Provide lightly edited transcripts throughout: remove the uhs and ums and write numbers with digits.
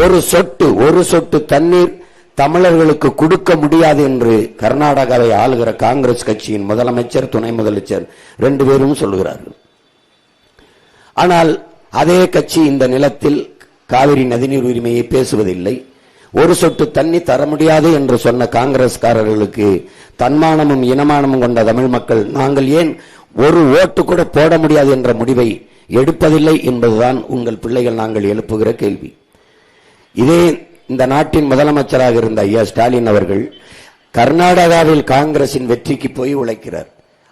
ஒரு சொட்டு தண்ணீர் தமிழர்களுக்கு கொடுக்க முடியாது என்று கர்நாடகாவை ஆளுகிற காங்கிரஸ் கட்சியின் முதலமைச்சர், துணை முதலமைச்சர் 2 பேரும் சொல்லுகிறார்கள். ஆனால் அதே கட்சி இந்த நிலத்தில் காவிரி நதிநீர் உரிமையை பேசுவதில்லை. ஒரு சொட்டு தண்ணி தர முடியாது என்று சொன்ன காங்கிரஸ்காரர்களுக்கு தன்மானமும் இனமானமும் கொண்ட தமிழ் மக்கள் நாங்கள் ஏன் ஒரு ஓட்டு கூட போட முடியாது என்ற முடிவை எடுப்பதில்லை என்பதுதான் உங்கள் பிள்ளைகள் நாங்கள் எழுப்புகிற கேள்வி. இதே இந்த நாட்டின் முதலமைச்சராக இருந்த ஐயா ஸ்டாலின் அவர்கள் கர்நாடகாவில் காங்கிரசின் வெற்றிக்கு போய் உழைக்கிறார்.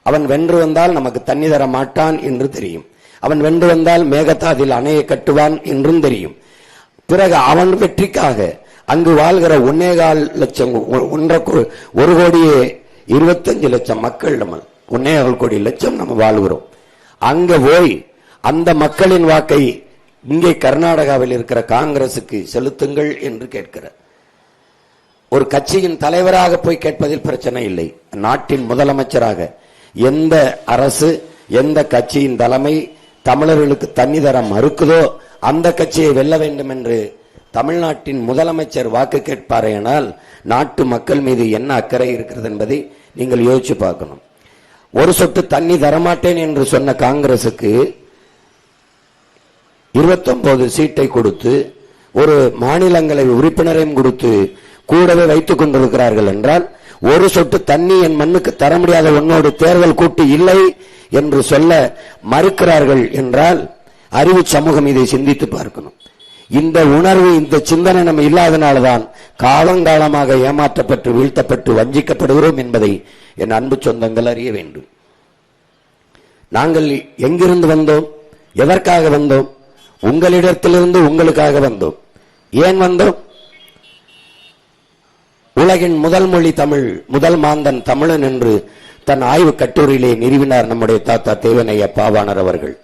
அவன் வென்று வந்தால் நமக்கு தண்ணி தர மாட்டான் என்று தெரியும். அவன் வென்று வந்தால் மேகதாதில் அணையை கட்டுவான் என்றும் தெரியும். பிறகு அவன் வெற்றிக்காக அங்கு வாழ்கிற 1.25 லட்சம் 1,25,00,000 மக்கள், நம்ம 1.25 கோடி லட்சம் நம்ம வாழ்கிறோம். அங்க போய் அந்த மக்களின் வாக்கை இங்கே கர்நாடகாவில் இருக்கிற காங்கிரசுக்கு செலுத்துங்கள் என்று கேட்கிறார். ஒரு கட்சியின் தலைவராக போய் கேட்பதில் பிரச்சனை இல்லை. நாட்டின் முதலமைச்சராக எந்த அரசு, எந்த கட்சியின் தலைமை தமிழர்களுக்கு தண்ணி தர மறுக்குதோ அந்த கட்சியை வெல்ல வேண்டும் என்று தமிழ்நாட்டின் முதலமைச்சர் வாக்கு கேட்பாரேனால் நாட்டு மக்கள் மீது என்ன அக்கறை இருக்கிறது என்பதை நீங்கள் யோசிச்சு பார்க்கணும். ஒரு சொட்டு தண்ணி தரமாட்டேன் என்று சொன்ன காங்கிரசுக்கு 29 சீட்டை கொடுத்து ஒரு மாநிலங்களவை உறுப்பினரையும் கொடுத்து கூடவே வைத்துக் கொண்டிருக்கிறார்கள் என்றால், ஒரு சொட்டு தண்ணி என் மண்ணுக்கு தர முடியாத உன்னோடு தேர்தல் கூட்டு இல்லை என்று சொல்ல மறுக்கிறார்கள் என்றால் அறிவு சமூகம் இதை சிந்தித்து பார்க்கணும். இந்த உணர்வு, இந்த சிந்தனை நம்ம இல்லாதனால்தான் காலங்காலமாக ஏமாற்றப்பட்டு வீழ்த்தப்பட்டு வஞ்சிக்கப்படுகிறோம் என்பதை என் அன்பு சொந்தங்கள் அறிய வேண்டும். நாங்கள் எங்கிருந்து வந்தோம்? எதற்காக வந்தோம்? உங்களிடத்திலிருந்து உங்களுக்காக வந்தோம். ஏன் வந்தோம்? உலகின் முதல் மொழி தமிழ், முதல் மாந்தன் தமிழன் என்று தன் ஆய்வு கட்டுரையிலே நிறுவினார் நம்முடைய தாத்தா தேவனைய பாவாணர் அவர்கள்.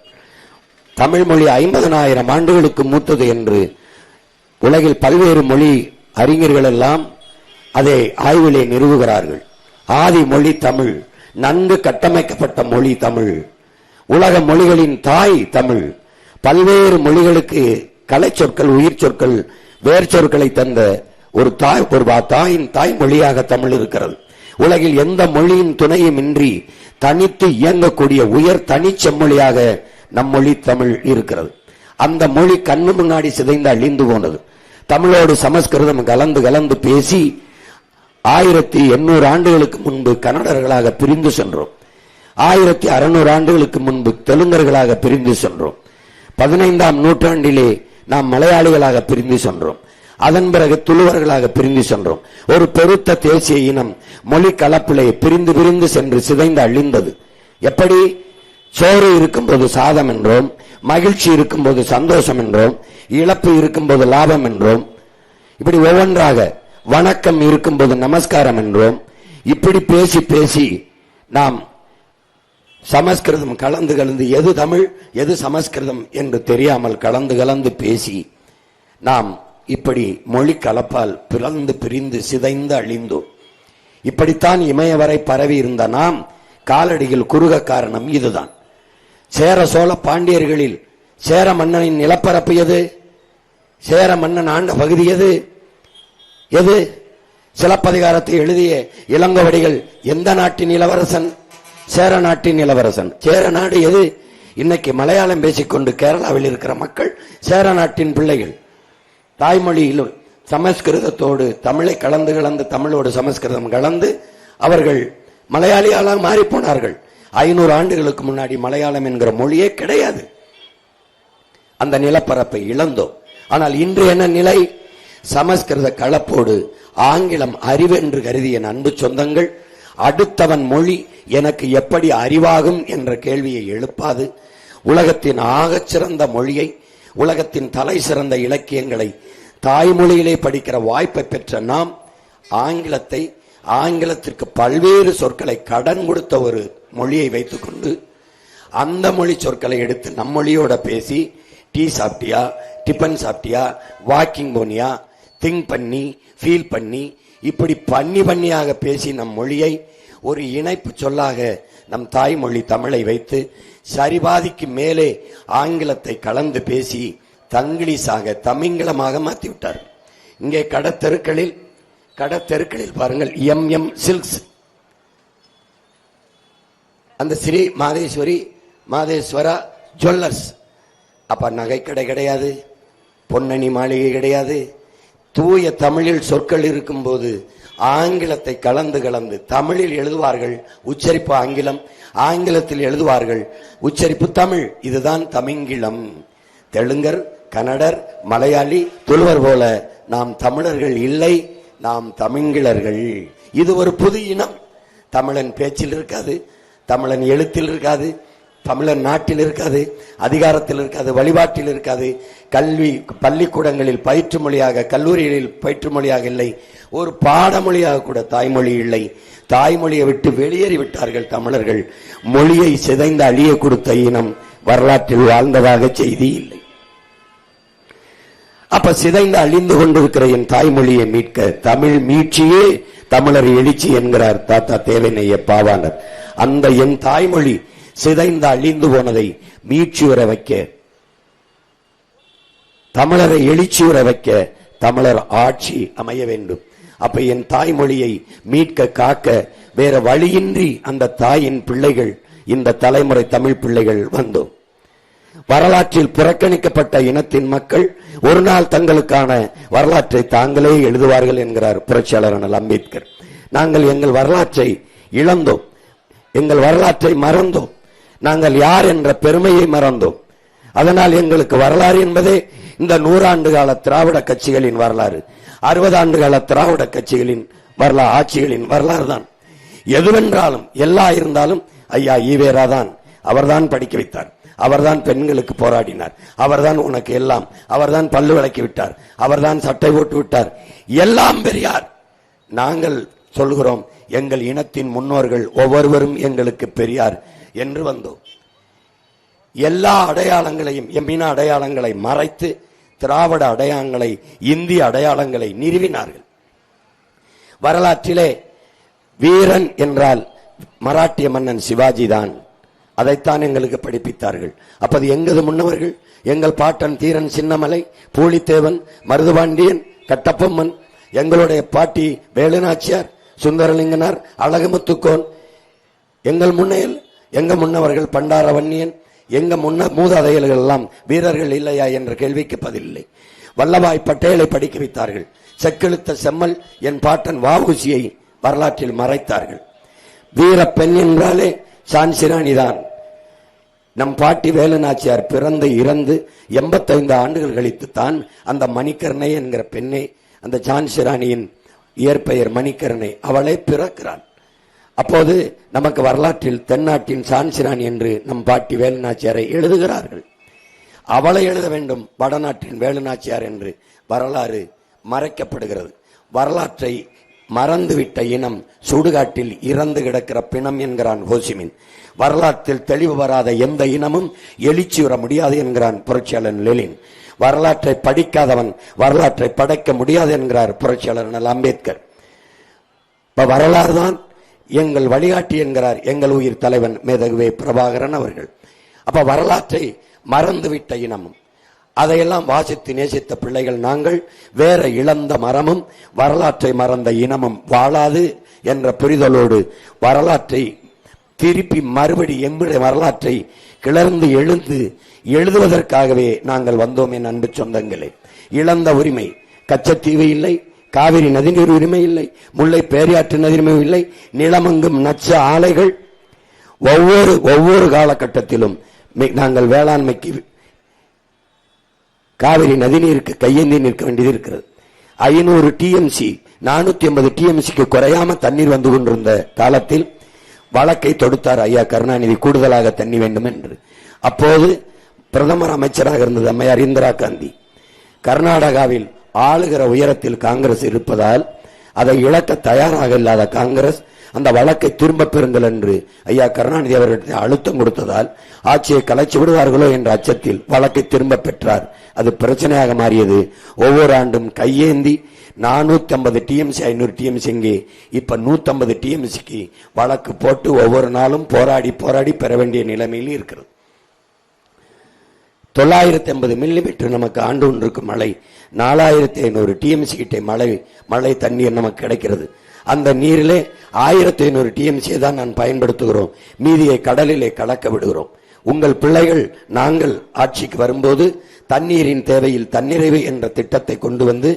தமிழ் மொழி 50,000 ஆண்டுகளுக்கு மூத்தது என்று உலகில் பல்வேறு மொழி அறிஞர்கள் எல்லாம் அதை ஆய்விலே நிறுவுகிறார்கள். ஆதி மொழி தமிழ், நன்கு கட்டமைக்கப்பட்ட மொழி தமிழ், உலக மொழிகளின் தாய் தமிழ். பல்வேறு மொழிகளுக்கு கலை சொற்கள், உயிர் சொற்கள், வேர் சொற்களை தந்த ஒரு தாயின் தாய்மொழியாக தமிழ் இருக்கிறது. உலகில் எந்த மொழியின் துணையும் இன்றி தனித்து இயங்கக்கூடிய உயர் தனி செம்மொழியாக நம் மொழி தமிழ் இருக்கிறது. அந்த மொழி கண்ணு முன்னாடி சிதைந்து அழிந்து போனது. தமிழோடு சமஸ்கிருதம் கலந்து கலந்து பேசி 1800 ஆண்டுகளுக்கு முன்பு கன்னடர்களாக பிரிந்து சென்றோம். 1600 ஆண்டுகளுக்கு முன்பு தெலுங்கர்களாக பிரிந்து சென்றோம். 15ஆம் நூற்றாண்டிலே நாம் மலையாளிகளாக பிரிந்து சென்றோம். அதன் பிறகு துளுவர்களாக பிரிந்து சென்றோம். ஒரு பெருத்த தேசிய இனம் மொழி கலப்பிலே பிரிந்து பிரிந்து சென்று சிதைந்து அழிந்தது. எப்படி? சோறு இருக்கும்போது சாதம் என்றோம், மகிழ்ச்சி இருக்கும்போது சந்தோஷம் என்றோம், இழப்பு இருக்கும்போது லாபம் என்றோம், இப்படி ஒவ்வொன்றாக வணக்கம் இருக்கும்போது நமஸ்காரம் என்றோம். இப்படி பேசி பேசி நாம் சமஸ்கிருதம் கலந்து கலந்து எது தமிழ் எது சமஸ்கிருதம் என்று தெரியாமல் கலந்து கலந்து பேசி நாம் இப்படி மொழி கலப்பால் பிளந்து பிரிந்து சிதைந்து அழிந்தோம். இப்படித்தான் இமயவரை பரவி இருந்த நாம் காலடியில் குறுக காரணம் இதுதான். சேர சோழ பாண்டியர்களில் சேர மன்னனின் நிலப்பரப்பு எது? சேர மன்னன் ஆண்ட பகுதி எது? எது? சிலப்பதிகாரத்தை எழுதிய இளங்கோவடிகள் எந்த நாட்டின் இளவரசன்? சேர நாட்டின் இளவரசன். சேர நாடு எது? இன்னைக்கு மலையாளம் பேசிக்கொண்டு கேரளாவில் இருக்கிற மக்கள் சேர நாட்டின் பிள்ளைகள். தாய்மொழியில் சமஸ்கிருதத்தோடு தமிழை கலந்து கலந்து தமிழோடு சமஸ்கிருதம் கலந்து அவர்கள் மலையாளியால மாறி போனார்கள். 500 ஆண்டுகளுக்கு முன்னாடி மலையாளம் என்கிற மொழியே கிடையாது. அந்த நிலப்பரப்பை இழந்தோம். ஆனால் இன்று என்ன நிலை? சமஸ்கிருத கலப்போடு ஆங்கிலம் அறிவு என்று கருதிய அன்பு சொந்தங்கள் அடுத்தவன் மொழி எனக்கு எப்படி அறிவாகும் என்ற கேள்வியை எழுப்பாது. உலகத்தின் ஆகச்சிறந்த மொழியை, உலகத்தின் தலை சிறந்த இலக்கியங்களை தாய்மொழியிலே படிக்கிற வாய்ப்பை பெற்ற நாம் ஆங்கிலத்தை, ஆங்கிலத்திற்கு பல்வேறு சொற்களை கடன் கொடுத்த ஒரு மொழியை வைத்துக்கொண்டு அந்த மொழி சொற்களை எடுத்து நம் மொழியோட பேசி டீ சாப்பிட்டியா, டிபன் சாப்பிட்டியா, வாக்கிங் போனியா, திங்க் பண்ணி, ஃபீல் பண்ணி, இப்படி பண்ணியாக பேசி நம் மொழியை ஒரு இணைப்பு சொல்லாக நம் தாய்மொழி தமிழை வைத்து சரிபாதிக்கு மேலே ஆங்கிலத்தை கலந்து பேசி தங்கிலீஷாக தமிங்கிலமாக மாற்றிவிட்டார். இங்கே கடத்தெருக்களில் பாருங்கள், எம் சில்க்ஸ், அந்த ஸ்ரீ மாதேஸ்வரா ஜுவல்லர்ஸ். அப்ப நகைக்கடை கிடையாது, பொன்னணி மாளிகை கிடையாது. தூய தமிழில் சொற்கள் இருக்கும் போது ஆங்கிலத்தை கலந்து தமிழில் எழுதுவார்கள், உச்சரிப்பு ஆங்கிலம், ஆங்கிலத்தில் எழுதுவார்கள், உச்சரிப்பு தமிழ். இதுதான் தமிங்கிலம். தெலுங்கர், கன்னடர், மலையாளி, துளுவர் போல நாம் தமிழர்கள் இல்லை, நாம் தமிங்கிலர்கள். இது ஒரு புது இனம். தமிழன் பேச்சில் இருக்காது, தமிழன் எழுத்தில் இருக்காது, தமிழன் நாட்டில் இருக்காது, அதிகாரத்தில் இருக்காது, வழிபாட்டில் இருக்காது, கல்வி பள்ளிக்கூடங்களில் பயிற்று மொழியாக, கல்லூரிகளில் பயிற்று மொழியாக இல்லை, ஒரு பாடமொழியாக கூட தாய்மொழி இல்லை. தாய்மொழியை விட்டு வெளியேறி விட்டார்கள் தமிழர்கள். மொழியை சிதைந்து அழிய கொடுத்த இனம் வரலாற்றில் வாழ்ந்ததாக செய்தி இல்லை. அப்ப சிதைந்து அழிந்து கொண்டிருக்கிற என் தாய்மொழியை மீட்க தமிழ் மீட்சியே தமிழர் எழுச்சி என்கிறார் தாத்தா தேவனைய பாவாணர். அந்த என் தாய்மொழி சிதைந்து அழிந்து போனதை மீட்சியுற வைக்க, தமிழரை எழுச்சியுற வைக்க தமிழர் ஆட்சி அமைய வேண்டும். அப்ப என் தாய்மொழியை மீட்க காக்க வேற வழியின்றி அந்த தாயின் பிள்ளைகள், இந்த தலைமுறை தமிழ் பிள்ளைகள் வந்தோம். வரலாற்றில் புறக்கணிக்கப்பட்ட இனத்தின் மக்கள் ஒரு நாள் தங்களுக்கான வரலாற்றை தாங்களே எழுதுவார்கள் என்கிறார் புரட்சியாளர் அண்ணல் அம்பேத்கர். நாங்கள் எங்கள் வரலாற்றை இழந்தோம், எங்கள் வரலாற்றை மறந்தோம், நாங்கள் யார் என்ற பெருமையை மறந்தோம். அதனால் எங்களுக்கு வரலாறு என்பதே இந்த 100 ஆண்டு கால திராவிட கட்சிகளின் வரலாறு, 60 ஆண்டு கால திராவிட கட்சிகளின் வரலாறு, ஆட்சிகளின் வரலாறு தான். எதுவென்றாலும் எல்லா இருந்தாலும் ஐயா ஈவேரா தான், அவர்தான் படிக்க வைத்தார், அவர்தான் பெண்களுக்கு போராடினார், அவர்தான் உனக்கு எல்லாம், அவர்தான் பல்லு விளக்கி விட்டார், அவர்தான் சட்டை போட்டு விட்டார், எல்லாம் பெரியார். நாங்கள் சொல்கிறோம், எங்கள் இனத்தின் முன்னோர்கள் ஒவ்வொருவரும் எங்களுக்கு பெரியார் என்று வந்தோம். எல்லா அடையாளங்களையும், எம்மின அடையாளங்களை மறைத்து திராவிட அடையாளங்களை, இந்திய அடையாளங்களை நிறுவினார்கள். வரலாற்றிலே வீரன் என்றால் மராட்டிய மன்னன் சிவாஜி தான், அதைத்தான் எங்களுக்கு படிப்பித்தார்கள். அப்பது எங்களது முன்னவர்கள், எங்கள் பாட்டன் தீரன் சின்னமலை, பூலித்தேவன், மருதுபாண்டியன், கட்டப்பொம்மன், எங்களுடைய பாட்டி வேலுநாச்சியார், சுந்தரலிங்கனார், அழகுமுத்துக்கோன், எங்கள் முன்னையில் எங்க முன்னவர்கள் பண்டாரவன்னியன், எங்க மூதாதையர்கள் எல்லாம் வீரர்கள் இல்லையா என்ற கேள்விக்கு பதிலில்லை. வல்லபாய் பட்டேலை படிக்க வைத்தார்கள். செக்கெழுத்த செம்மல் என் பாட்டன் வஉசியை வரலாற்றில் மறைத்தார்கள். வீர பெண் என்றாலே சான்சிராணி தான். நம் பாட்டி வேலுநாச்சியார் பிறந்து இறந்து 85 ஆண்டுகள் கழித்து தான் அந்த மணிக்கர்ணை என்கிற பெண்ணை, அந்த சான்சிராணியின் இயற்பெயர் மணிக்கர்ணை, அவளை பிறக்கிறாள். அப்போது நமக்கு வரலாற்றில் தென்னாட்டின் சான்சிராணி என்று நம் பாட்டி வேலுநாச்சியாரை எழுதுகிறார்கள். அவளை எழுத வேண்டும், வடநாட்டின் வேலுநாச்சியார் என்று வரலாறு மறைக்கப்படுகிறது. வரலாற்றை மறந்துவிட்ட இனம் சுடுகாட்டில் இறந்து கிடக்கிற பிணம் என்கிறான் ஹோசிமின். வரலாற்றில் தெளிவு வராத எந்த இனமும் எழுச்சியுற முடியாது என்கிறான் புரட்சியாளர் லெனின். வரலாற்றை படிக்காதவன் வரலாற்றை படைக்க முடியாது என்கிறார் புரட்சியாளர் அண்ணல் அம்பேத்கர். வரலாறு தான் எங்கள் வழிகாட்டி என்கிறார் எங்கள் உயிர் தலைவன் மேதகுவே பிரபாகரன் அவர்கள். அப்ப வரலாற்றை மறந்துவிட்ட இனமும், அதையெல்லாம் வாசித்து நேசித்த பிள்ளைகள் நாங்கள். வேற இழந்த மரமும் வரலாற்றை மறந்த இனமும் வாழாது என்ற புரிதலோடு வரலாற்றை திருப்பி மறுபடி எம்முடைய வரலாற்றை கிளர்ந்து எழுதுவதற்காகவே நாங்கள் வந்தோம். என் அன்பு சொந்தங்களே, இழந்த உரிமை, கச்சத்தீவு இல்லை, காவிரி நதிநீர் உரிமை இல்லை, முல்லை பேரியாற்று நதியுரிமை இல்லை, நிலமங்கும் நச்ச ஆலைகள். ஒவ்வொரு காலகட்டத்திலும் நாங்கள் வேளாண்மைக்கு, காவிரி நதிநீருக்கு கையேந்தி நிற்க வேண்டியது இருக்கிறது. 500 TMC 450 TMCக்கு குறையாம தண்ணீர் வந்து கொண்டிருந்த காலத்தில் வழக்கை தொடுத்தார் ஐயா கருணாநிதி, கூடுதலாக தண்ணி வேண்டும் என்று. அப்போது பிரதமர் அமைச்சராக இருந்தது அம்மையார் இந்திரா காந்தி. கர்நாடகாவில் ஆளுகிற உயரத்தில் காங்கிரஸ் இருப்பதால் அதை இழக்க தயாராக இல்லாத காங்கிரஸ் அந்த வழக்கை திரும்ப பெறுங்கள் என்று ஐயா கருணாநிதி அவர்களுக்கு அழுத்தம் கொடுத்ததால் ஆட்சியை கலைச்சு விடுவார்களோ என்ற அச்சத்தில் வழக்கை திரும்ப பெற்றார். அது பிரச்சனையாக மாறியது. ஒவ்வொரு ஆண்டும் கையேந்தி 450 TMC 500 TMC இங்கே இப்ப 150 TMCக்கு வழக்கு போட்டு ஒவ்வொரு நாளும் போராடி பெற வேண்டிய நிலைமையில் இருக்கிறது. 980 மில்லிமீட்டர் நமக்கு ஆண்டு ஒன்றுக்கு மழை, 4500 டிஎம்சி கிட்ட மழை தண்ணீர் நமக்கு கிடைக்கிறது. அந்த நீரிலே 1500 டிஎம்சியை தான் நான் பயன்படுத்துகிறோம். மீதியை கடலிலே கலக்க விடுகிறோம். உங்கள் பிள்ளைகள் நாங்கள் ஆட்சிக்கு வரும்போது தண்ணீரின் தேவையில் தன்னிறைவு என்ற திட்டத்தை கொண்டு வந்து,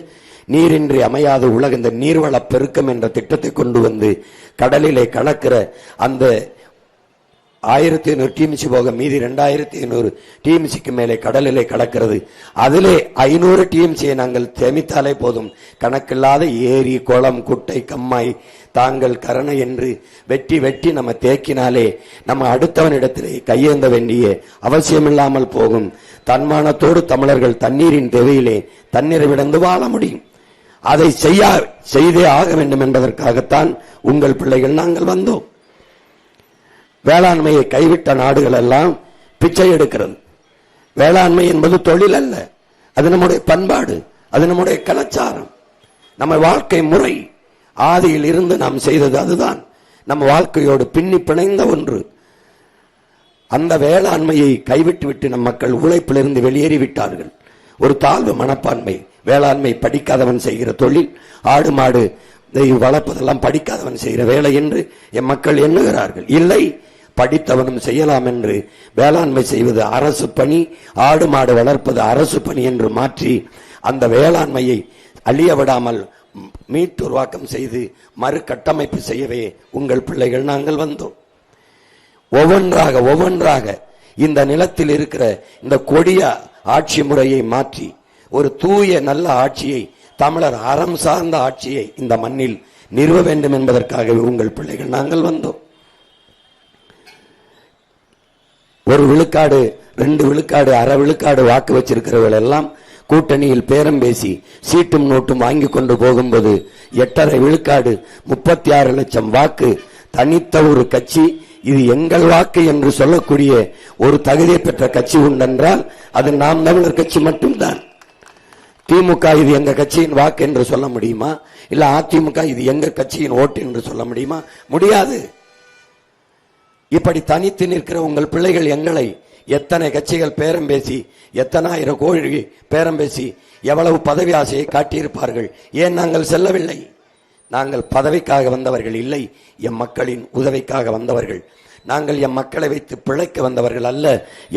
நீரின்றி அமையாத உலக இந்த நீர்வள பெருக்கம் என்ற திட்டத்தை கொண்டு வந்து கடலிலே கலக்கிற அந்த 1500 டிஎம்சி போக மீதி 2500 டிஎம்சிக்கு மேலே கடலிலே கலக்கிறது. அதிலே 500 டிஎம்சியை நாங்கள் சேமித்தாலே போதும். கணக்கில்லாத ஏரி, குளம், குட்டை, கம்மாய், தாங்கள், கரணை என்று வெட்டி வெட்டி நம்ம தேக்கினாலே நம்ம அடுத்தவனிடத்திலே கையேந்த வேண்டிய அவசியமில்லாமல் போகும். தன்மானத்தோடு தமிழர்கள் தண்ணீரின் தேவையிலே தண்ணீரை விடந்து வாழ முடியும். அதை செய்தே ஆக வேண்டும் என்பதற்காகத்தான் உங்கள் பிள்ளைகள் நாங்கள் வந்தோம். வேளாண்மையை கைவிட்ட நாடுகள் எல்லாம் பிச்சை எடுக்கிறது. வேளாண்மை என்பது தொழில் அல்ல, அது நம்முடைய பண்பாடு, அது நம்முடைய கலாச்சாரம், நம்ம வாழ்க்கை முறை. ஆதியில் இருந்து நாம் செய்தது அதுதான். நம்ம வாழ்க்கையோடு பின்னி பிணைந்த ஒன்று. அந்த வேளாண்மையை கைவிட்டு விட்டு நம் மக்கள் உழைப்பிலிருந்து வெளியேறிவிட்டார்கள். ஒரு தாழ்வு மனப்பான்மை. வேளாண்மை படிக்காதவன் செய்கிற தொழில், ஆடு மாடு வளர்ப்பதெல்லாம் படிக்காதவன் செய்கிற வேலை என்று என் மக்கள் எண்ணுகிறார்கள். இல்லை, படித்தவனும் செய்யலாம் என்று வேளாண்மை செய்வது அரசு பணி, ஆடு மாடு வளர்ப்பது அரசு பணி என்று மாற்றி அந்த வேளாண்மையை அழிய விடாமல் மீட்டுருவாக்கம் செய்து மறு கட்டமைப்பு செய்யவே உங்கள் பிள்ளைகள் நாங்கள் வந்தோம். ஒவ்வொன்றாக இந்த நிலத்தில் இருக்கிற இந்த கொடிய ஆட்சி முறையை மாற்றி ஒரு தூய நல்ல ஆட்சியை, தமிழர் அறம் சார்ந்த ஆட்சியை இந்த மண்ணில் நிறுவ வேண்டும் என்பதற்காகவே உங்கள் பிள்ளைகள் நாங்கள் வந்தோம். 1 விழுக்காடு 2 விழுக்காடு அரை விழுக்காடு வாக்கு வச்சிருக்கிறவர்கள் எல்லாம் கூட்டணியில் பேரம் பேசி சீட்டும் நோட்டும் வாங்கி கொண்டு போகும்போது 8.5 விழுக்காடு 36 லட்சம் வாக்கு தனித்த ஒரு கட்சி, இது எங்கள் வாக்கு என்று சொல்லக்கூடிய ஒரு தகுதியை பெற்ற கட்சி உண்டென்றால் அது நாம் தமிழர் கட்சி மட்டும்தான். திமுக இது எங்க கட்சியின் வாக்கு என்று சொல்ல முடியுமா? இல்ல அதிமுக இது எங்க கட்சியின் ஓட்டு என்று சொல்ல முடியுமா? முடியாது. இப்படி தனித்து நிற்கிற உங்கள் பிள்ளைகள் எங்களை எத்தனை கட்சிகள் பேரம் பேசி, எத்தனை ஆயிரம் கோழி பேரம் பேசி எவ்வளவு பதவி ஆசையை காட்டியிருப்பார்கள். ஏன் நாங்கள் செல்லவில்லை? நாங்கள் பதவிக்காக வந்தவர்கள் இல்லை, எம் மக்களின் உதவிக்காக வந்தவர்கள். நாங்கள் எம் மக்களை வைத்து பிழைக்க வந்தவர்கள் அல்ல,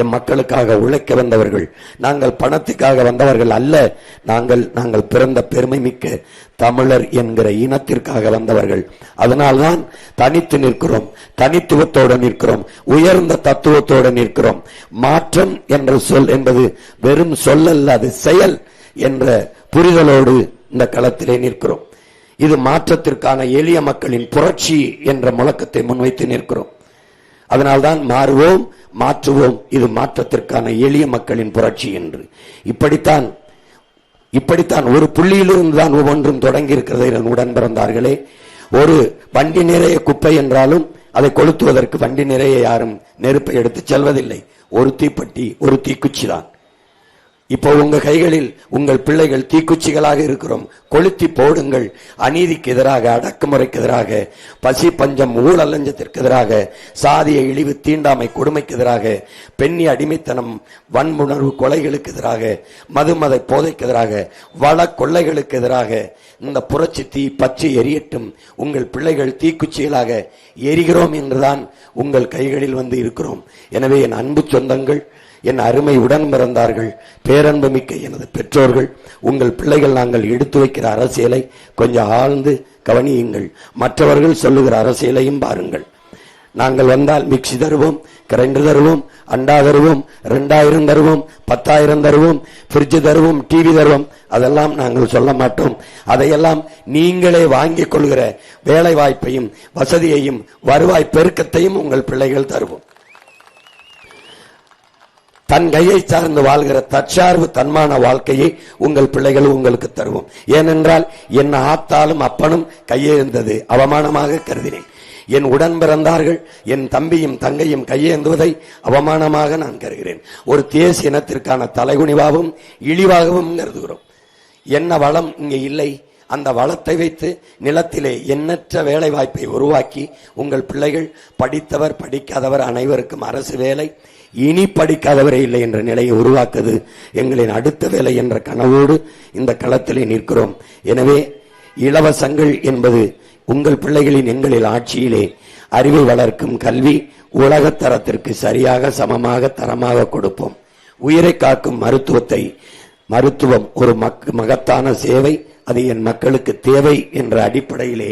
எம் மக்களுக்காக உழைக்க வந்தவர்கள். நாங்கள் பணத்துக்காக வந்தவர்கள் அல்ல, நாங்கள் பிறந்த பெருமை மிக்க தமிழர் என்கிற இனத்திற்காக வந்தவர்கள். அதனால்தான் தனித்து நிற்கிறோம், தனித்துவத்தோடு நிற்கிறோம், உயர்ந்த தத்துவத்தோடு நிற்கிறோம். மாற்றம் என்ற சொல் என்பது வெறும் சொல் அல்ல, அது செயல் என்ற புரிதலோடு இந்த களத்திலே நிற்கிறோம். இது மாற்றத்திற்கான எளிய மக்களின் புரட்சி என்ற முழக்கத்தை முன்வைத்து நிற்கிறோம். அதனால்தான் மாறுவோம், மாற்றுவோம், இது மாற்றத்திற்கான எளிய மக்களின் புரட்சி என்று. இப்படித்தான் ஒரு புள்ளியிலிருந்து தான் ஒவ்வொன்றும் தொடங்கி இருக்கிறது. உடன் பிறந்தார்களே, ஒரு வண்டி நிறைய குப்பை என்றாலும் அதை கொளுத்துவதற்கு வண்டி நிறைய யாரும் நெருப்பை எடுத்து செல்வதில்லை. ஒரு தீப்பெட்டி, ஒரு தீக்குச்சி தான். இப்போ உங்க கைகளில் உங்கள் பிள்ளைகள் தீக்குச்சிகளாக இருக்கிறோம். கொளுத்தி போடுங்கள். அநீதிக்கு எதிராக, அடக்குமுறைக்கு எதிராக, பசி பஞ்சம் ஊழல் லஞ்சத்திற்கு எதிராக, சாதிய இழிவு தீண்டாமை கொடுமைக்கு எதிராக, பெண்ணி அடிமைத்தனம் வன்முணர்வு கொலைகளுக்கு எதிராக, மதுமத போதைக்கு எதிராக, வள கொள்ளைகளுக்கு எதிராக இந்த புரட்சி தீ பற்றி எரியட்டும். உங்கள் பிள்ளைகள் தீக்குச்சிகளாக எரிகிறோம் என்றுதான் உங்கள் கைகளில் வந்து இருக்கிறோம். எனவே என் அன்பு சொந்தங்கள், என் அருமை உடன் பிறந்தார்கள், பேரன்பு மிக்க எனது பெற்றோர்கள், உங்கள் பிள்ளைகள் நாங்கள் எடுத்து வைக்கிற அரசியலை கொஞ்சம் ஆழ்ந்து கவனியுங்கள். மற்றவர்கள் சொல்லுகிற அரசியலையும் பாருங்கள். நாங்கள் வந்தால் மிக்சி தருவோம், கிரைண்டர் தருவோம், அண்டா தருவோம், 2000 தருவோம், 10,000 தருவோம், பிரிட்ஜ் தருவோம், டிவி தருவோம், அதெல்லாம் நாங்கள் சொல்ல மாட்டோம். அதையெல்லாம் நீங்களே வாங்கிக் கொள்கிற வேலை வாய்ப்பையும் வசதியையும் வருவாய் பெருக்கத்தையும் உங்கள் பிள்ளைகள் தருவோம். தன் கையை சார்ந்து வாழ்கிற தற்சார்பு தன்மான வாழ்க்கையை உங்கள் பிள்ளைகள் உங்களுக்கு தருவோம். ஏனென்றால் என் ஆத்தாலும் அப்பனும் கையேந்தது அவமானமாக கருதினேன். என் உடன் பிறந்தார்கள், என் தம்பியும் தங்கையும் கையேந்துவதை அவமானமாக நான் கருகிறேன். ஒரு தேசிய இனத்திற்கான தலைகுனிவாகவும் இழிவாகவும் கருதுகிறோம். என்ன வளம் இங்கே இல்லை, அந்த வளத்தை வைத்து நிலத்திலே எண்ணற்ற வேலை வாய்ப்பை உருவாக்கி உங்கள் பிள்ளைகள் படித்தவர் படிக்காதவர் அனைவருக்கும் அரசு வேலை, இனி படிக்காதவரே இல்லை என்ற நிலையை உருவாக்குவது எங்களின் அடுத்த வேலை என்ற கனவோடு இந்த களத்திலே நிற்கிறோம். எனவே இலவசங்கள் என்பது உங்கள் பிள்ளைகளின் எங்களின் ஆட்சியிலே அறிவை வளர்க்கும் கல்வி உலகத்தரத்திற்கு சரியாக சமமாக தரமாக கொடுப்போம். உயிரை காக்கும் மருத்துவம் ஒரு மகத்தான சேவை, அது என் மக்களுக்கு தேவை என்ற அடிப்படையிலே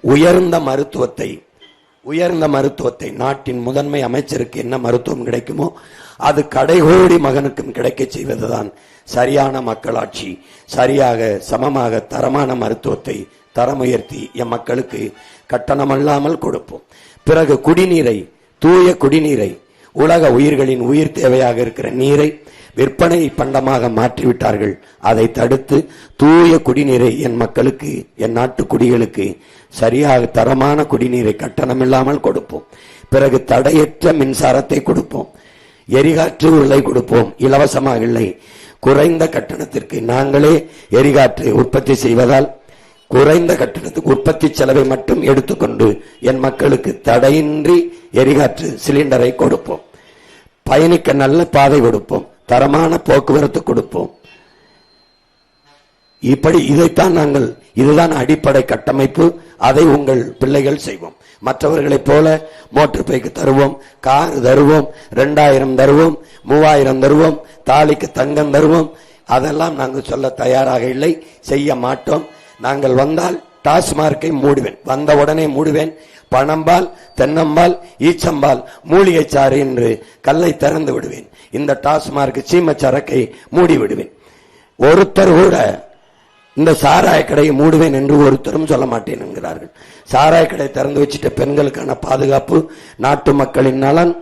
உயர்ந்த மருத்துவத்தை நாட்டின் முதன்மை அமைச்சருக்கு என்ன மருத்துவம் கிடைக்குமோ அது கடைகோடி மகனுக்கும் கிடைக்க செய்வதுதான் சரியான மக்களாட்சி. சரியாக சமமாக தரமான மருத்துவத்தை தரமுயர்த்தி என் மக்களுக்கு கட்டணமல்லாமல் கொடுப்போம். பிறகு குடிநீரை, தூய குடிநீரை, உலக உயிர்களின் உயிர் தேவையாக இருக்கிற நீரை விற்பனை பண்டமாக மாற்றிவிட்டார்கள். அதை தடுத்து தூய குடிநீரை என் மக்களுக்கு, என் நாட்டு குடிகளுக்கு சரியாக தரமான குடிநீரை கட்டணமில்லாமல் கொடுப்போம். பிறகு தடையற்ற மின்சாரத்தை கொடுப்போம். எரிகாற்று உருளை கொடுப்போம், இலவசமாக இல்லை, குறைந்த கட்டணத்திற்கு. நாங்களே எரிகாற்று உற்பத்தி செய்வதால் குறைந்த கட்டணத்துக்கு உற்பத்தி செலவை மட்டும் எடுத்துக்கொண்டு என் மக்களுக்கு தடையின்றி எரிகாற்று சிலிண்டரை கொடுப்போம். பயணிக்க நல்ல பாதை கொடுப்போம், தரமான போக்குவரத்து கொடுப்போம். இப்படி இதுதான் அடிப்படை கட்டமைப்பு. அதை உங்கள் பிள்ளைகள் செய்வோம். மற்றவர்களைப் போல மோட்டர் பைக்கு தருவோம், கார் தருவோம், 2000 தருவோம், 3000 தருவோம், தாலிக்கு தங்கம் தருவோம், அதெல்லாம் நாங்கள் சொல்ல தயாராக இல்லை, செய்ய மாட்டோம். நாங்கள் வந்தால் டாஸ்மார்க்கை மூடுவேன், வந்த உடனே மூடுவேன். பணம்பால், தென்னம்பால், ஈச்சம்பால், மூலிகை சாறு என்று கல்லை திறந்து விடுவேன். இந்த டாஸ்மார்க் சீம சரக்கை மூடி விடுவேன். ஒருத்தர் கூட இந்த சாராய கடையை மூடுவேன் என்று ஒருத்தரும் சொல்ல மாட்டேன் என்கிறார்கள். சாராய கடை திறந்து வச்சுட்டு பெண்களுக்கான பாதுகாப்பு, நாட்டு மக்களின் நலன்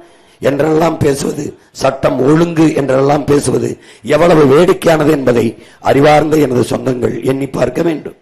என்றெல்லாம் பேசுவது, சட்டம் ஒழுங்கு என்றெல்லாம் பேசுவது எவ்வளவு வேடிக்கையானது என்பதை அறிவார்ந்த எனது சொந்தங்கள் எண்ணி பார்க்க வேண்டும்.